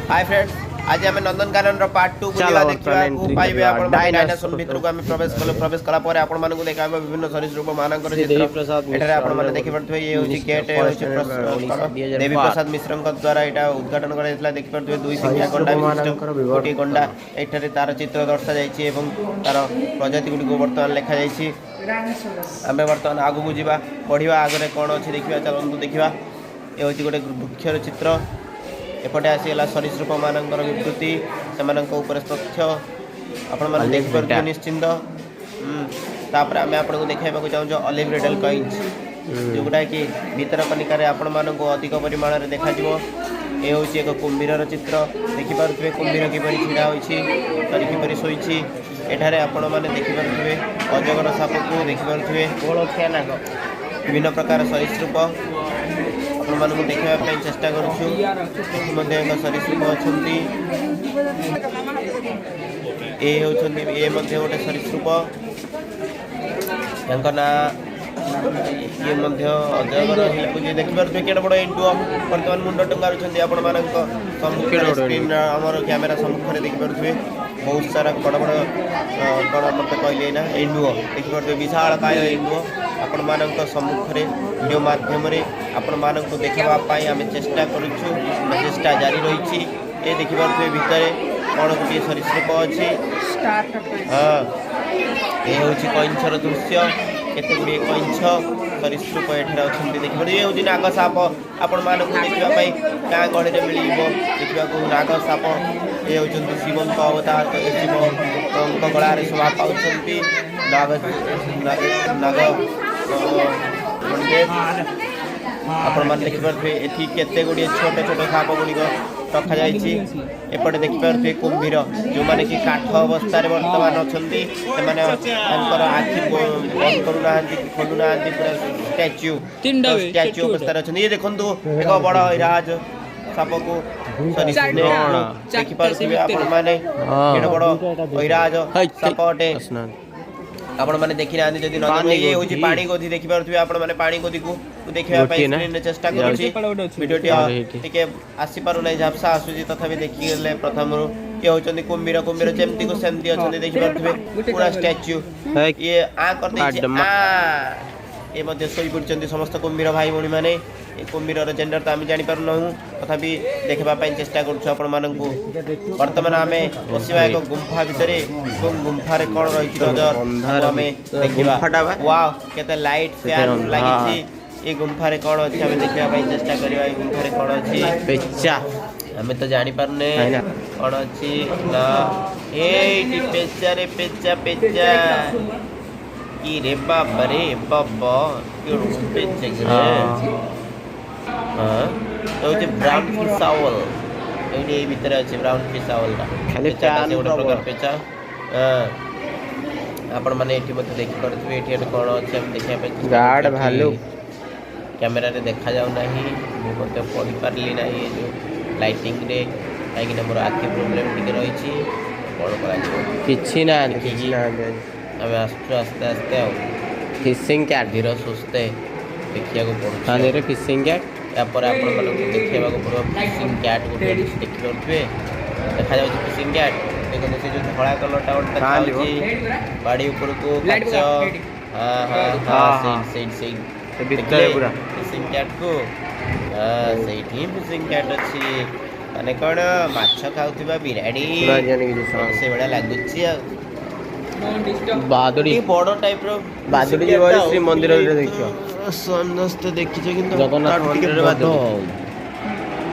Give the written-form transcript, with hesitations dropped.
Hi friends, आज आम Nandankanan part 2 बुलिया देखा पाइबे आपण डायनासोर भितर को आम प्रवेश कला पर आपण मानकु देखा विभिन्न सरीसृप मानकर चित्र एठारे आपण माने देखि परथबे ये होची गेट देवी प्रसाद मिश्र द्वारा एटा उद्घाटन करा जेतला देखि परथबे दुई सिंगिया गंडा विशिष्ट कोटी गंडा एठारे तार चित्र दर्शा जायछि एवं तार प्रजाति गुडी को वर्तमान लिखा जायछि। आमे वर्तमान आगु को जिबा पढिबा आगरे कोन अछि देखिबा चलंतु देखिबा ए होची गोटे वृक्षर चित्र एपटे आसीगला सरीसृप मानकर विकृति से तथ्य आपण मैंने देखिए निश्चिंत। तापर आम आपको देखा चाहूँ ऑलिव रिडल कॉइन्स जोटा कि भीतर कनिकार आपण मानक अधिक परिमाण में देखा ये हूँ एक कुंभीर चित्र देखिपे कुंभीर किपरि छिड़ा होती किपरि शोची एठारे आपण मैंने देखिपे अजगर साप को देखिपे विभिन्न प्रकार सरीसृप आपको देखापी चेष्टा करुँ सरीसृप अच्छा ये गोटे सरीसृप ना ये अजगर देखिपे केड़े बड़ एंडुओ बर्तमान मुंड टंगार आपण स्क्रीन आमर कैमेरा सम्मुखें देखिपे बहुत सारा बड़ बड़ कौन मत कहले ना एंडुओ देखिपे विशाल काय एंडुओ आपण मानक सम्मुखें वीडियो माध्यम आपण मानक देखापी आम चेष्टा करुँ चेष्टा जारी रही ये देखिपे भितर कौन गोटे सरीसृप अच्छी हाँ ये हूँ कइंछर दृश्य केते गुड़े कइंछ सरीसृप एठारे अच्छा देखिए ये हूँ नाग साप आपण मानक देखापी गाँ गहली में मिल देखा नाग साप ये हूँ शिवंक अवतार शिव गलार शोभा पाँच नाग आपण मैंने देखिपे ये केते गुड़े छोटे छोटे साप गुड़िक रखा एपटे देखिपे कुंभीर जो मैंने कि काठ अवस्था बर्तमान अच्छा आखि बंद करूना खोलुना पूरा स्टैच्यू अवस्था अच्छा ये देखो एक बड़ हिराज साप को देखिपे आपण मैंने बड़ हिराज साप अटे आपण मैंने देखी ना जदि नदी ये हूँ पानी गोधी देखिपे आपण मैंने पानी गोधी को देखा चेष्टा कर आसी पार ना झापसा आसूसी तथापि देखिए प्रथम ये होचंदी कुंभीर कुंभीर जेमती को सेमती अच्छे देखिपे पूरा स्टैच्यू ये आ कर ये मध्य सोई पड़ते समस्त कुंभीर भाई भौणी मैंने कुंभीर जेंडर तो आम जापर ना तथापि देखापी चेष्टा करूँ बर्तमान आम बसवा एक गुंफा भितर गुंफार कौन रही वाओ केते लाइट फैन लगी ये गुंफार कौन अच्छी आम देखापी चेष्टा करवा गुंफार कौन अच्छी पेचा आम तो जापारे कौन अच्छी ना ये पेचा रे पेचा पेचा कि रे बाबा रे बाबा पेचा तो ब्राउन फिश आउल ये भीतर अच्छे ब्राउन फिश आउल खाली गोटे प्रकार पेचा आपण मैंने देखिपे ये कौन अच्छे देखा गार्ड भालू कैमेरा रे देखा जाऊ नहीं मत पढ़ी पार्ली ना ये जो लाइटिंग रे कहीं मोर आखि प्रोब्लेम टिके रही कौन कर आम आसु आस्ते आस्ते फिशिंग कैट धीर सुस्ते देखा पड़े फिशिंग कैट यापर आपण मानक देखा पड़ो फिशिंग कैट गोटे देखिपे देखा जा फिशिंग कैट देखते से जो धला कलरटा गोटे बाड़ी ऊपर को फिशिंग कैट को फिशिंग कैट अच्छी माने कौन माछ खाऊा बिराड़ी से भाया लगुच बादुड़ी बड़ टाइप बादुड़ी श्री मंदिर देखिए समस्त देखी जगन्नाथ मंदिर